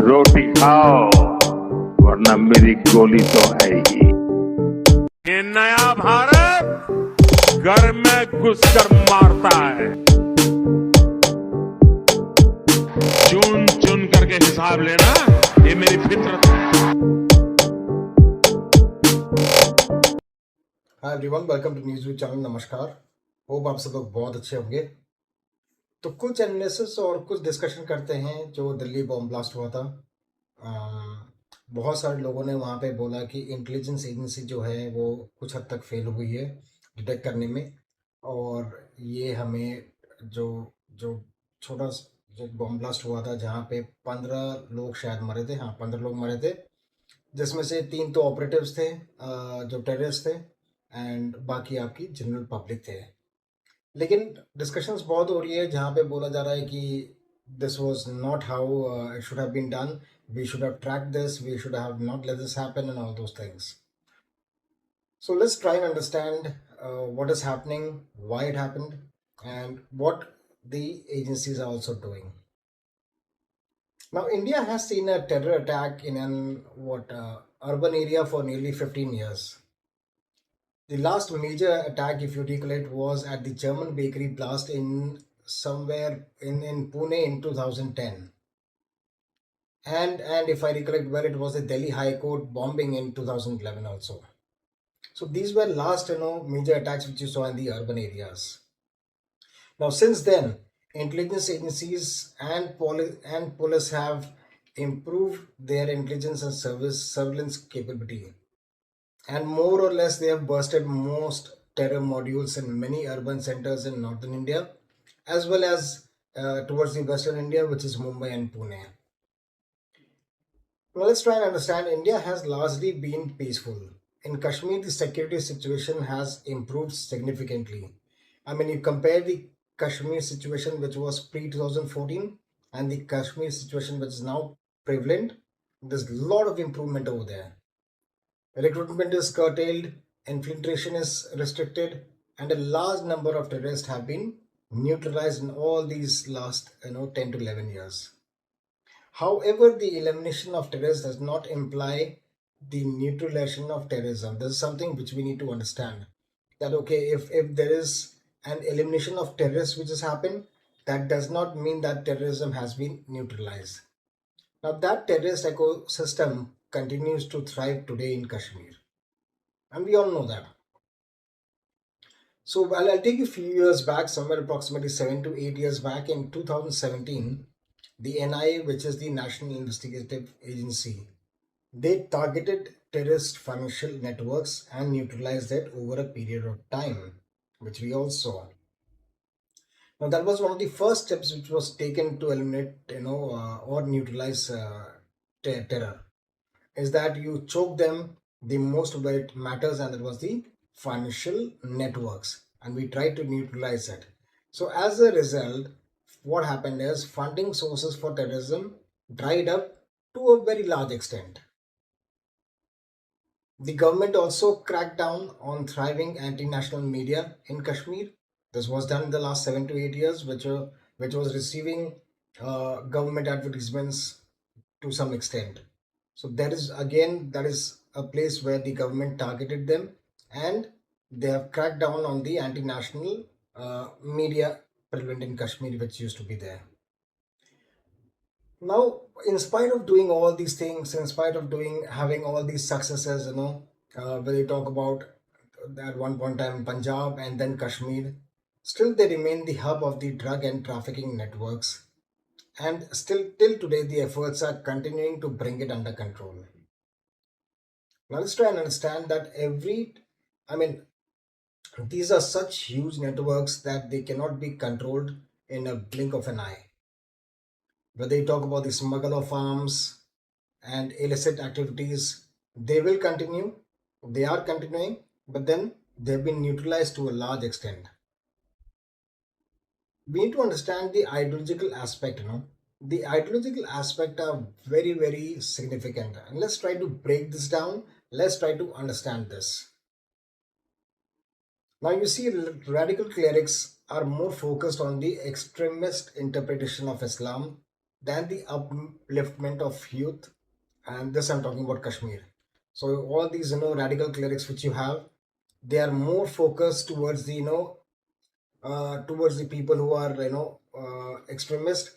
रोटी खाओ वरना मेरी गोली तो है ही। ये नया भारत घर में घुसकर मारता है, चुन चुन करके हिसाब लेना, ये मेरी फितरत है। Hi everyone, welcome to news channel. नमस्कार, होप आप सब लोग बहुत अच्छे होंगे। तो कुछ एनालिसिस और कुछ डिस्कशन करते हैं जो दिल्ली बॉम्ब ब्लास्ट हुआ था। बहुत सारे लोगों ने वहाँ पे बोला कि इंटेलिजेंस एजेंसी जो है वो कुछ हद तक फेल हुई है डिटेक्ट करने में, और ये हमें जो जो छोटा जो बॉम्ब ब्लास्ट हुआ था जहाँ पे 15 लोग शायद मरे थे, हाँ 15 लोग मरे थे, जिसमें से 3 तो ऑपरेटिव्स थे, जो टेररिस्ट थे, एंड बाकी आपकी जनरल पब्लिक थे। लेकिन डिस्कशंस बहुत हो रही है जहाँ पे बोला जा रहा है कि this was not how it should have been done, we should have track this, we should have not let this happen and all those things. So let's try and understand what is happening, why it happened, and what the agencies are also doing. Now, India has seen a terror attack in an urban area for nearly 15 years. The last major attack, if you recollect, was at the German bakery blast in somewhere in Pune in 2010. And if I recollect well, it was the Delhi High Court bombing in 2011 also. So these were last major attacks which you saw in the urban areas. Now since then, intelligence agencies and police have improved their intelligence and service surveillance capability, and more or less they have busted most terror modules in many urban centers in northern India, as well as towards the western India, which is Mumbai and Pune. Now let's try and understand. India has largely been peaceful. In Kashmir, the security situation has improved significantly. I mean, you compare the Kashmir situation which was pre 2014 and the Kashmir situation which is now prevalent, there's a lot of improvement over there. Recruitment is curtailed, infiltration is restricted, and a large number of terrorists have been neutralized in all these last 10 to 11 years. However, the elimination of terrorists does not imply the neutralization of terrorism. This is something which we need to understand. That okay, if there is an elimination of terrorists which has happened, that does not mean that terrorism has been neutralized. Now that terrorist ecosystem continues to thrive today in Kashmir, and we all know that. So I'll take you a few years back, somewhere approximately 7 to 8 years back, in 2017, the NIA, which is the National Investigative Agency, they targeted terrorist financial networks and neutralized it over a period of time, which we all saw. Now that was one of the first steps which was taken to eliminate, or neutralize terror, is that you choke them the most where it matters, and that was the financial networks, and we tried to neutralize it. So as a result, what happened is funding sources for terrorism dried up to a very large extent. The government also cracked down on thriving anti-national media in Kashmir. This was done in the last 7 to 8 years, which was receiving government advertisements to some extent. So that is a place where the government targeted them, and they have cracked down on the anti-national media prevalent in Kashmir, which used to be there. Now, in spite of doing all these things, in spite of doing having all these successes, when they talk about at one point in time Punjab and then Kashmir, still they remain the hub of the drug and trafficking networks, and still till today the efforts are continuing to bring it under control. Now let's try and understand that I mean, these are such huge networks that they cannot be controlled in a blink of an eye. Whether you talk about the smuggle of arms and illicit activities, they will continue, they are continuing, but then they've been neutralized to a large extent. We need to understand the ideological aspect, The ideological aspect are very, very significant. And let's try to break this down. Let's try to understand this. Now, you see, radical clerics are more focused on the extremist interpretation of Islam, than the upliftment of youth. And this I'm talking about Kashmir. So all these radical clerics which you have, they are more focused towards the towards the people who are extremist,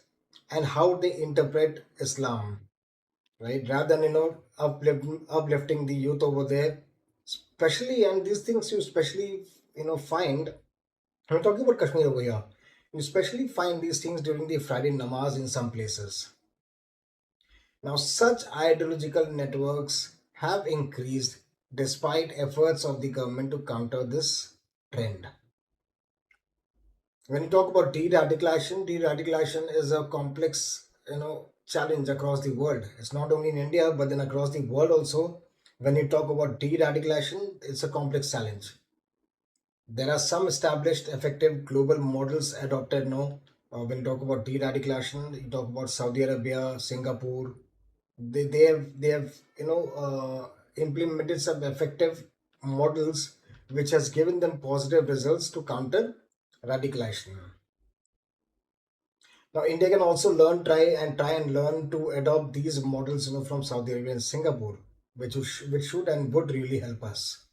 and how they interpret Islam, right? Rather than uplifting the youth over there, especially. And these things you especially find. I'm talking about Kashmir over here. You especially find these things during the Friday namaz in some places. Now, such ideological networks have increased despite efforts of the government to counter this trend. When you talk about de-radicalization is a complex, challenge across the world. It's not only in India, but then across the world also. When you talk about de-radicalization, it's a complex challenge. There are some established effective global models adopted now. When you talk about de-radicalization, you talk about Saudi Arabia, Singapore. They have implemented some effective models which has given them positive results to counter radicalization. Now India can also try and learn to adopt these models from Saudi Arabia and Singapore, which should and would really help us.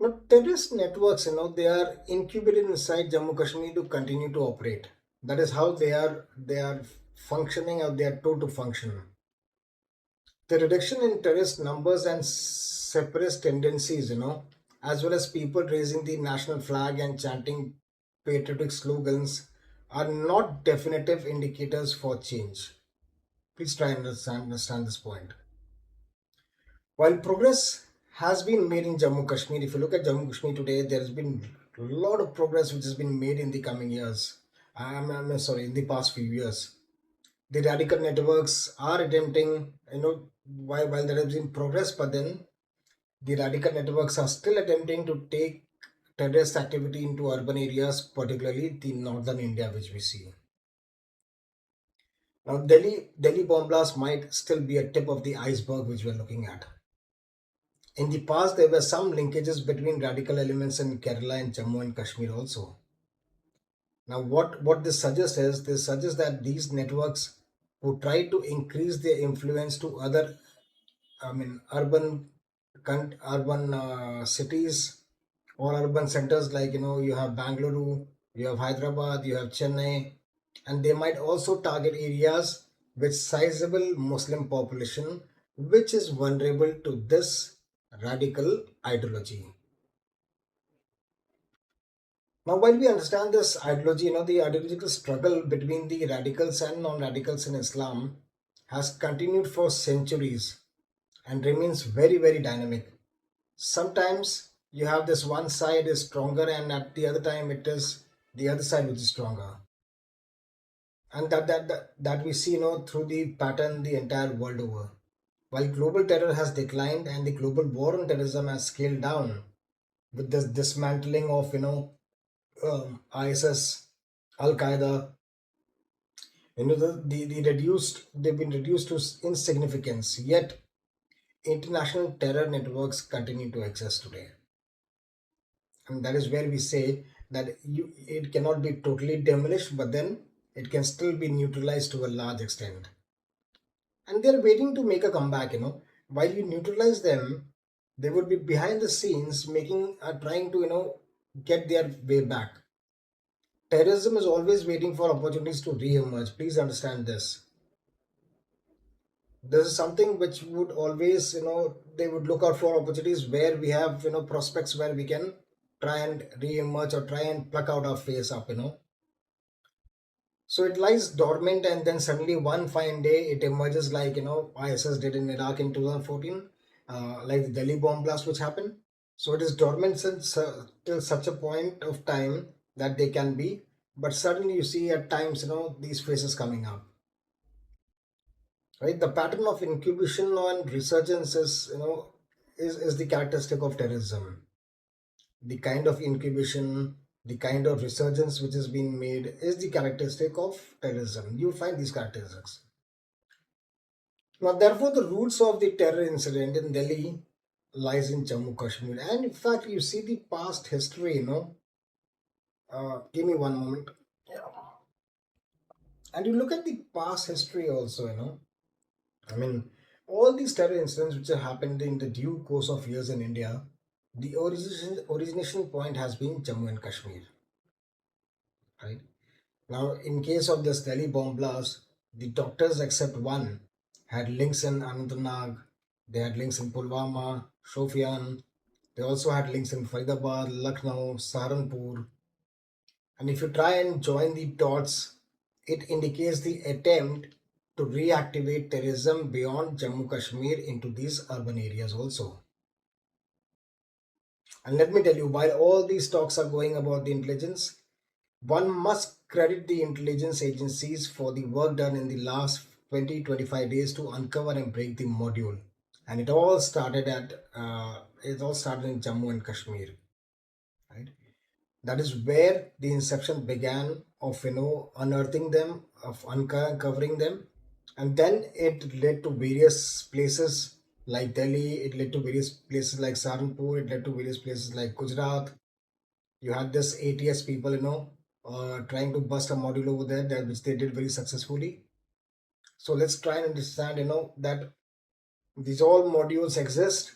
Now, terrorist networks, they are incubated inside Jammu Kashmir to continue to operate. That is how they are functioning, or they are told to function. The reduction in terrorist numbers and separatist tendencies, as well as people raising the national flag and chanting patriotic slogans, are not definitive indicators for change. Please try and understand this point. While progress has been made in Jammu Kashmir, if you look at Jammu Kashmir today, there has been a lot of progress which has been made in the coming years. I'm sorry, in the past few years. The radical networks are attempting, while there has been progress, but then the radical networks are still attempting to take terrorist activity into urban areas, particularly the northern India, which we see. Now, Delhi bomb blast might still be a tip of the iceberg which we're looking at. In the past, there were some linkages between radical elements in Kerala and Jammu and Kashmir also. Now, what this suggests that these networks who try to increase their influence to other, I mean, urban cities or urban centers, like you have Bangalore, you have Hyderabad, you have Chennai, and they might also target areas with sizable Muslim population, which is vulnerable to this radical ideology. Now, while we understand this ideology, the ideological struggle between the radicals and non-radicals in Islam has continued for centuries and remains very, very dynamic. Sometimes you have this one side is stronger, and at the other time it is the other side which is stronger. And that we see, through the pattern the entire world over. While global terror has declined and the global war on terrorism has scaled down with this dismantling of, ISIS, Al Qaeda, they've been reduced to insignificance. Yet international terror networks continue to exist today, and that is where we say that it cannot be totally demolished, but then it can still be neutralized to a large extent. And they're waiting to make a comeback. While you neutralize them, they would be behind the scenes making trying to get their way back. Terrorism is always waiting for opportunities to re-emerge. Please understand this. This is something which would always, they would look out for opportunities where we have, prospects where we can try and re-emerge or try and pluck out our face up. So it lies dormant, and then suddenly one fine day it emerges, like, ISS did in Iraq in 2014, like the Delhi bomb blast which happened. So it is dormant since till such a point of time that they can be, but suddenly you see at times, these faces coming up. Right, the pattern of incubation and resurgence is the characteristic of terrorism. The kind of incubation, the kind of resurgence which is being made is the characteristic of terrorism. You find these characteristics. Now, therefore, the roots of the terror incident in Delhi lies in Jammu Kashmir. And in fact, you see the past history. Give me one moment. And you look at the past history also, I mean, all these terror incidents which have happened in the due course of years in India, the origination point has been Jammu and Kashmir, right? Now, in case of this Delhi bomb blast, the doctors, except one, had links in Anantnag, they had links in Pulwama, Shofian, they also had links in Faridabad, Lucknow, Saharanpur. And if you try and join the dots, it indicates the attempt to reactivate terrorism beyond Jammu Kashmir into these urban areas also. And let me tell you, while all these talks are going about the intelligence, one must credit the intelligence agencies for the work done in the last 20-25 days to uncover and break the module. And it all started in Jammu and Kashmir, right? That is where the inception began of unearthing them, of uncovering them, and then it led to various places like Delhi. It led to various places like Saharanpur. It led to various places like Gujarat. You had this ATS people, trying to bust a module over there, which they did very successfully. So let's try and understand, that these all modules exist,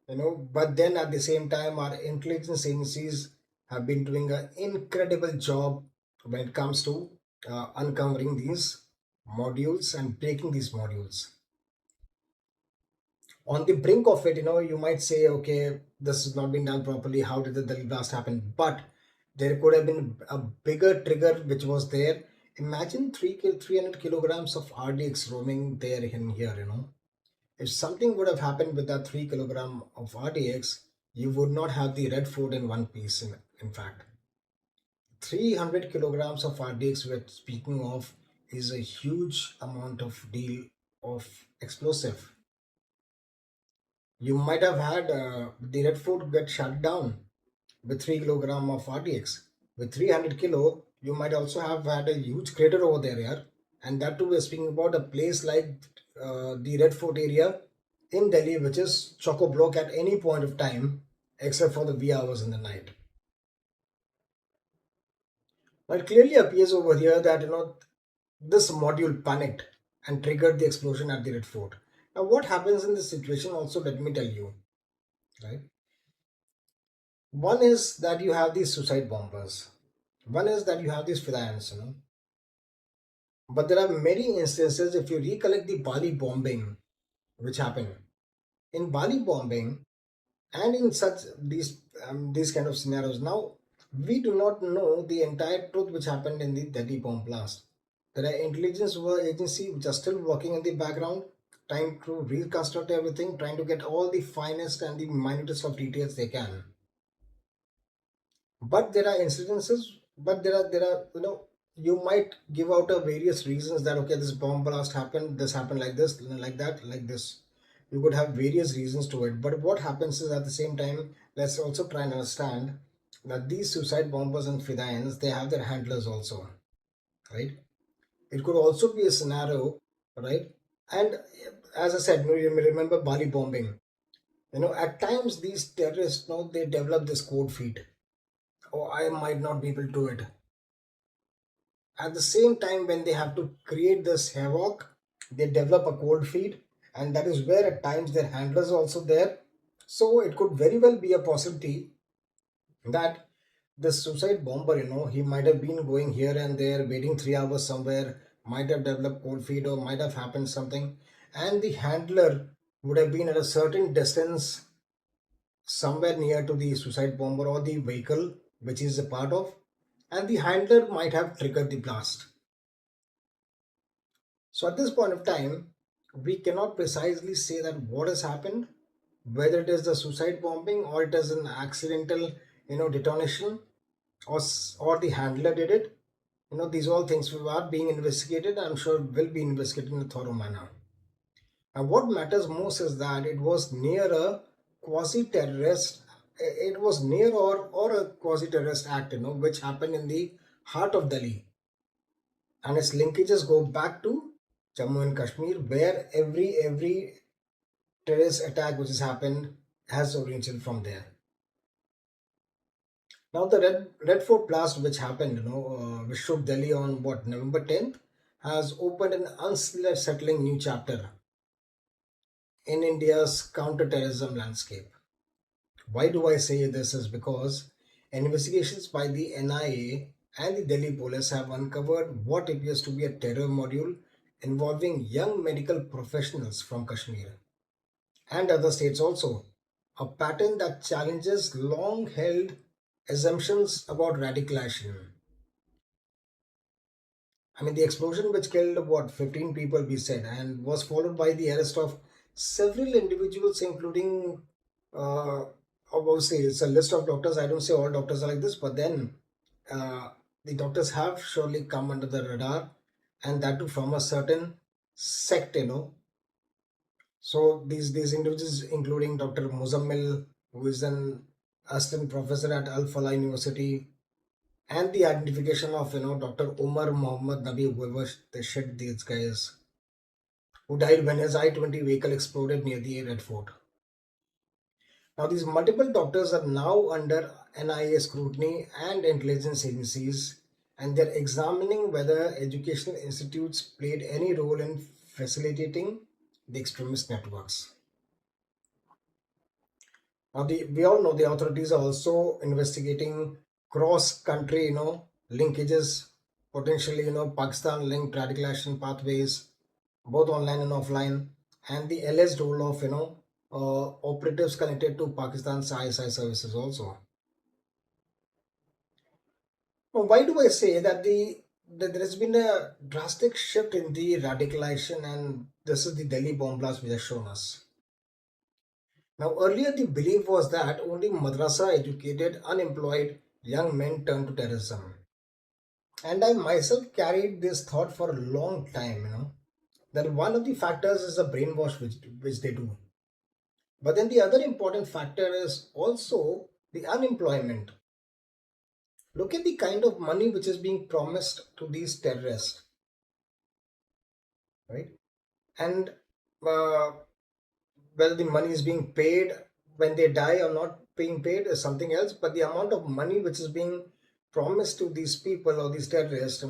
but then at the same time, our intelligence agencies have been doing an incredible job when it comes to uncovering these modules and breaking these modules. On the brink of it, you might say, okay, this has not been done properly. How did the Delhi blast happen? But there could have been a bigger trigger which was there. Imagine 300 kilograms of RDX roaming there in here, If something would have happened with that 3 kilogram of RDX, you would not have the Red Fort in one piece. In fact, 300 kilograms of RDX we're speaking of is a huge amount of deal of explosive. You might have had the Red Fort get shut down with 3 kilogram of RDX. With 300 kilo, you might also have had a huge crater over there, yeah? And that too, we're speaking about a place like the Red Fort area in Delhi, which is choco block at any point of time, except for the wee hours in the night. Now, it clearly appears over here that this module panicked and triggered the explosion at the Red Fort. Now, what happens in this situation? Also, let me tell you, right? One is that you have these suicide bombers. One is that you have these fidayans, But there are many instances, if you recollect the Bali bombing, which happened. In Bali bombing, and in such these kind of scenarios, now we do not know the entire truth which happened in the Delhi bomb blast. There are intelligence agencies which are still working in the background, trying to reconstruct everything, trying to get all the finest and the minutest of details they can. But there are incidences, but there are you might give out a various reasons that okay, this bomb blast happened, this happened like this, like that, like this. You could have various reasons to it, but what happens is at the same time, let's also try and understand that these suicide bombers and fidayans, they have their handlers also, right? It could also be a scenario, right? And as I said, you may remember Bali bombing. At times these terrorists, they develop this code feet. Oh, I might not be able to do it. At the same time, when they have to create this havoc, they develop a cold feet, and that is where at times their handlers are also there. So it could very well be a possibility that the suicide bomber, he might have been going here and there, waiting 3 hours somewhere, might have developed cold feet or might have happened something, and the handler would have been at a certain distance somewhere near to the suicide bomber or the vehicle which is a part of, and the handler might have triggered the blast. So at this point of time, we cannot precisely say that what has happened, whether it is the suicide bombing or it is an accidental, detonation, or the handler did it. These all things are being investigated. I'm sure will be investigated in a thorough manner. And what matters most is that it was near a quasi-terrorist. It was near or a quasi-terrorist act, which happened in the heart of Delhi, and its linkages go back to Jammu and Kashmir, where every terrorist attack which has happened has originated from there. Now the Red Fort blast which happened, which shook Delhi on what, November 10th. has opened an unsettling new chapter in India's counterterrorism landscape. Why do I say this? Is because investigations by the NIA and the Delhi police have uncovered what appears to be a terror module involving young medical professionals from Kashmir and other states also. A pattern that challenges long held assumptions about radicalization. I mean, the explosion which killed what 15 people, we said, and was followed by the arrest of several individuals, including obviously it's a list of doctors. I don't say all doctors are like this, but then uh, the doctors have surely come under the radar, and that too from a certain sect. So these individuals, including Dr. Muzammil, who is an assistant professor at Al Falah University, and the identification of Dr. Umar Muhammad Nabi, whoever they shit these guys, who died when his I-20 vehicle exploded near the Red Fort. Now these multiple doctors are now under NIA scrutiny and intelligence agencies, and they're examining whether educational institutes played any role in facilitating the extremist networks. Now, we all know the authorities are also investigating cross-country, linkages, potentially, Pakistan linked radicalization pathways, both online and offline, and the alleged role of, operatives connected to Pakistan's ISI services also. Now, why do I say that there has been a drastic shift in the radicalization, and this is the Delhi bomb blast which has shown us. Now, earlier the belief was that only madrasa educated, unemployed young men turn to terrorism. And I myself carried this thought for a long time, that one of the factors is the brainwash which they do. But then the other important factor is also the unemployment. Look at the kind of money which is being promised to these terrorists, right? And uh, whether the money is being paid when they die or not being paid is something else, but the amount of money which is being promised to these people or these terrorists,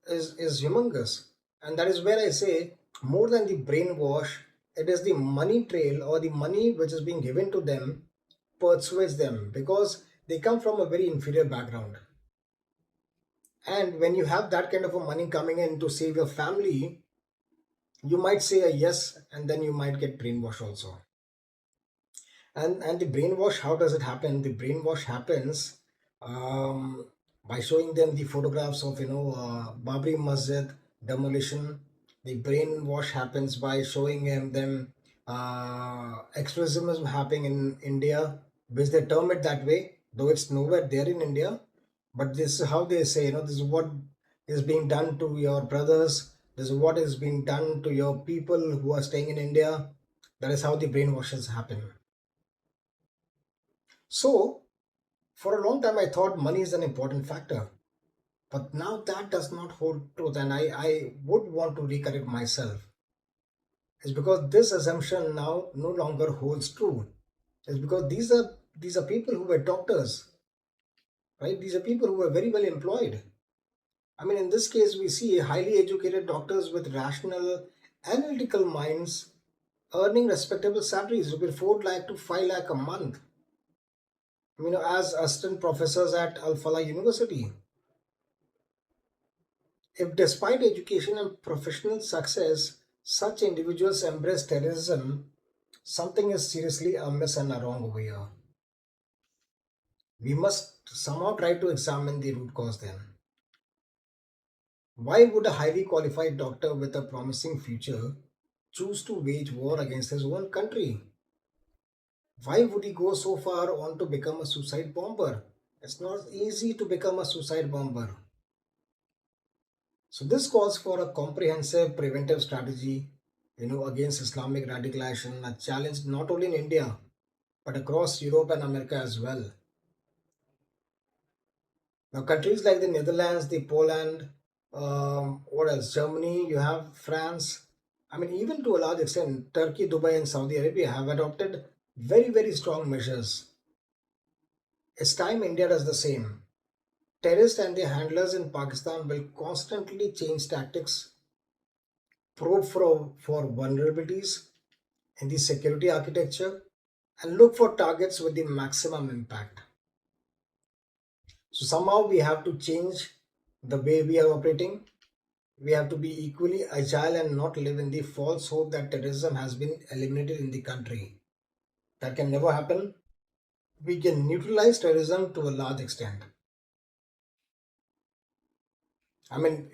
is humongous. And that is where I say, more than the brainwash, it is the money trail or the money which is being given to them persuades them, because they come from a very inferior background. And when you have that kind of a money coming in to save your family, you might say a yes, and then you might get brainwashed also. And the brainwash, how does it happen? The brainwash happens by showing them the photographs of Babri Masjid demolition. The brainwash happens by showing them extremism happening in India, which they term it that way, though it's nowhere there in India. But this is how they say, this is what is being done to your brothers, this is what is being done to your people who are staying in India. That is how the brainwashes happen. So, for a long time, I thought money is an important factor. But now that does not hold truth, and I would want to recorrect myself. It's because this assumption now no longer holds true. It's because these are people who were doctors, right? These are people who were very well employed. I mean, in this case, we see highly educated doctors with rational, analytical minds earning respectable salaries, rupees 4 lakh to 5 lakh a month. As assistant professors at Al Falah University. If despite education and professional success, such individuals embrace terrorism, something is seriously amiss and wrong over here. We must somehow try to examine the root cause then. Why would a highly qualified doctor with a promising future choose to wage war against his own country? Why would he go so far on to become a suicide bomber? It's not easy to become a suicide bomber. So this calls for a comprehensive preventive strategy, against Islamic radicalization, a challenge not only in India but across Europe and America as well. Now, countries like the Netherlands, the Poland, what else? Germany, you have France. I mean, even to a large extent, Turkey, Dubai, and Saudi Arabia have adopted very, very strong measures. It's time India does the same. Terrorists and their handlers in Pakistan will constantly change tactics, probe for vulnerabilities in the security architecture, and look for targets with the maximum impact. So somehow we have to change the way we are operating. We have to be equally agile and not live in the false hope that terrorism has been eliminated in the country. That can never happen. We can neutralize terrorism to a large extent. I mean,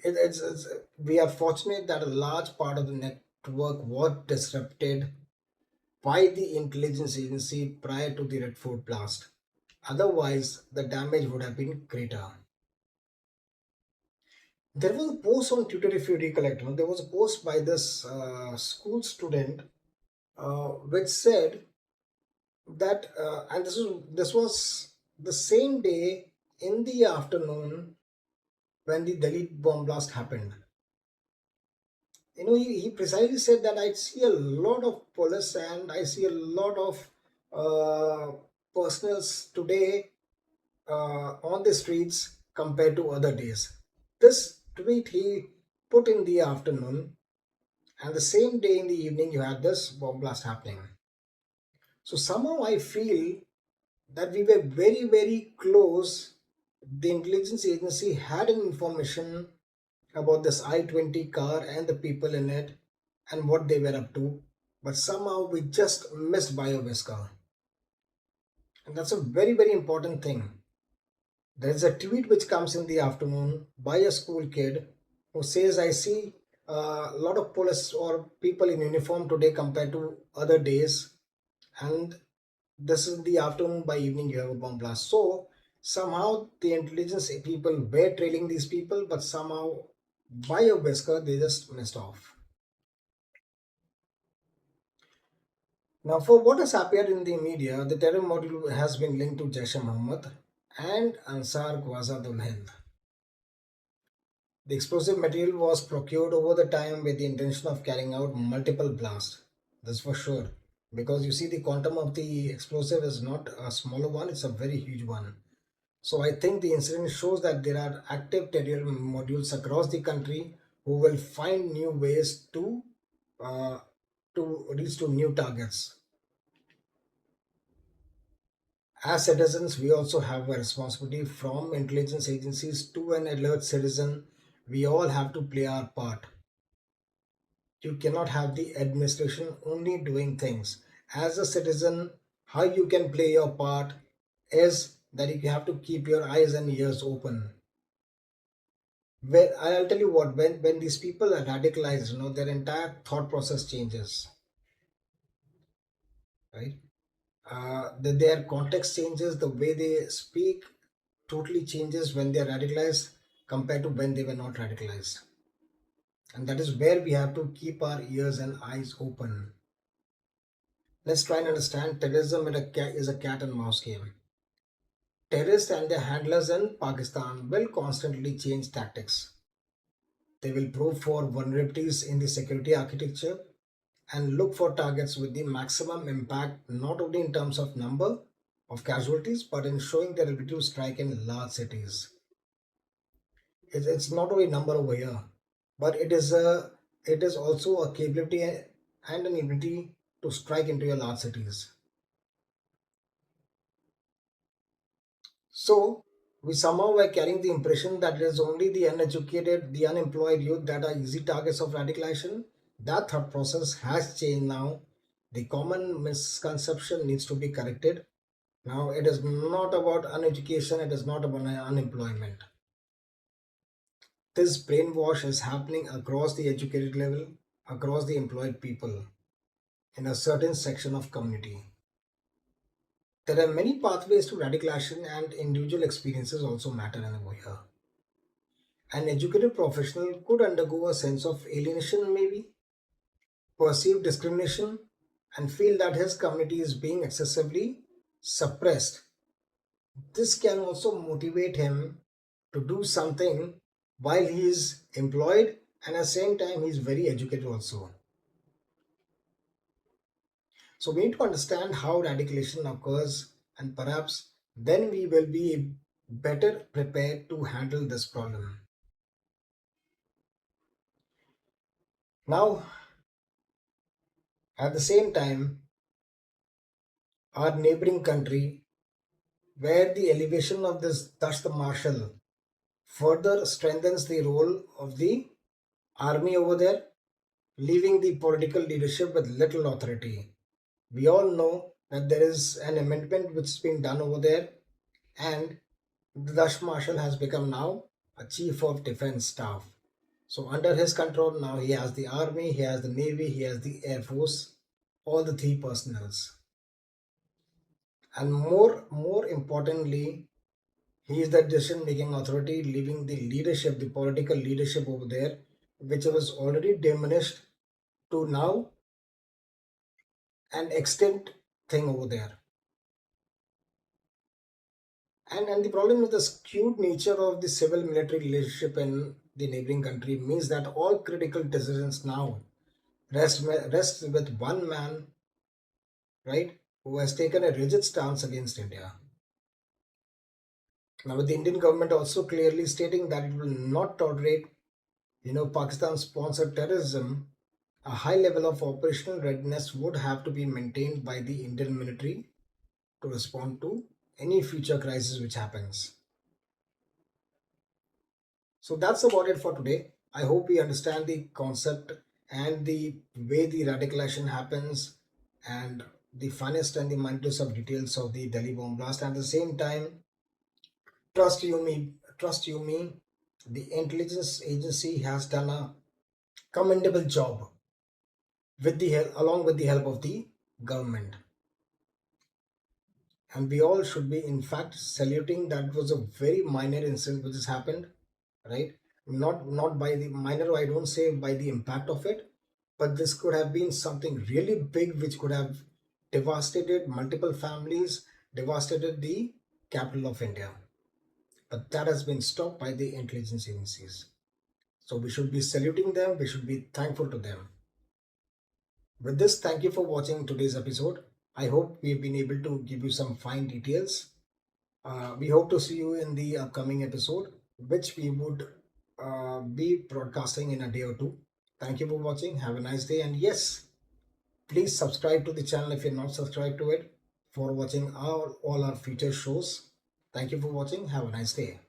we are fortunate that a large part of the network was disrupted by the intelligence agency prior to the Red Fort blast. Otherwise, the damage would have been greater. There was a post on Twitter, if you recollect, there was a post by this school student which said that, and this was the same day in the afternoon when the Delhi bomb blast happened. He precisely said that I see a lot of police and I see a lot of uh, personals today on the streets compared to other days. This tweet he put in the afternoon, and the same day in the evening you had this bomb blast happening. So somehow I feel that we were very, very close. The intelligence agency had an information about this I-20 car and the people in it and what they were up to, but somehow we just missed BioVisca. And that's a very, very important thing. There is a tweet which comes in the afternoon by a school kid who says, I see a lot of police or people in uniform today compared to other days, and this is the afternoon, by evening you have a bomb blast. So somehow the intelligence people were trailing these people, but somehow by a whisker they just missed off. Now, for what has appeared in the media, the terror module has been linked to Jaish-e-Mohammed and Ansar Ghazwatul Hind. The explosive material was procured over the time with the intention of carrying out multiple blasts. That's for sure. Because you see, the quantum of the explosive is not a smaller one, it's a very huge one. So I think the incident shows that there are active terror modules across the country who will find new ways uh, to reach to new targets. As citizens, we also have a responsibility from intelligence agencies to an alert citizen. We all have to play our part. You cannot have the administration only doing things. As a citizen, how you can play your part is that you have to keep your eyes and ears open. I'll tell you what, when these people are radicalized, their entire thought process changes, right? Their context changes, the way they speak totally changes when they're radicalized compared to when they were not radicalized. And that is where we have to keep our ears and eyes open. Let's try and understand terrorism is a cat and mouse game. Terrorists and their handlers in Pakistan will constantly change tactics. They will probe for vulnerabilities in the security architecture and look for targets with the maximum impact, not only in terms of number of casualties, but in showing their ability to strike in large cities. It's not only number over here, but it is also a capability and an ability to strike into your large cities. So we somehow were carrying the impression that it is only the uneducated, the unemployed youth that are easy targets of radicalization. That thought process has changed now. The common misconception needs to be corrected. Now it is not about uneducation, it is not about unemployment. This brainwash is happening across the educated level, across the employed people, in a certain section of community. There are many pathways to radicalization and individual experiences also matter in over here. An educated professional could undergo a sense of alienation, maybe, perceive discrimination, and feel that his community is being excessively suppressed. This can also motivate him to do something while he is employed, and at the same time, he is very educated also. So we need to understand how radicalization occurs, and perhaps then we will be better prepared to handle this problem. Now, at the same time, our neighboring country, where the elevation of this Dash the Marshal further strengthens the role of the army over there, leaving the political leadership with little authority. We all know that there is an amendment which has been done over there, and the Dash Marshal has become now a chief of defense staff. So under his control now he has the army, he has the navy, he has the air force, all the three personals. And more importantly, he is the decision making authority, leaving the leadership, the political leadership over there, which was already diminished, to now an extinct thing over there. And the problem with the skewed nature of the civil military relationship in the neighboring country means that all critical decisions now rest with one man, right, who has taken a rigid stance against India. Now, with the Indian government also clearly stating that it will not tolerate, Pakistan-sponsored terrorism, a high level of operational readiness would have to be maintained by the Indian military to respond to any future crisis which happens. So that's about it for today. I hope we understand the concept and the way the radicalization happens and the finest and the minutest of details of the Delhi bomb blast. And at the same time, trust you me, the intelligence agency has done a commendable job with the help, along with the help of the government. And we all should be in fact saluting that. It was a very minor incident which has happened, right? Not by the minor, I don't say by the impact of it, but this could have been something really big which could have devastated multiple families, devastated the capital of India. But that has been stopped by the intelligence agencies. So we should be saluting them, we should be thankful to them. With this, thank you for watching today's episode. I hope we've been able to give you some fine details. We hope to see you in the upcoming episode, which we would be broadcasting in a day or two. Thank you for watching. Have a nice day. And yes, please subscribe to the channel if you're not subscribed to it, for watching all our future shows. Thank you for watching. Have a nice day.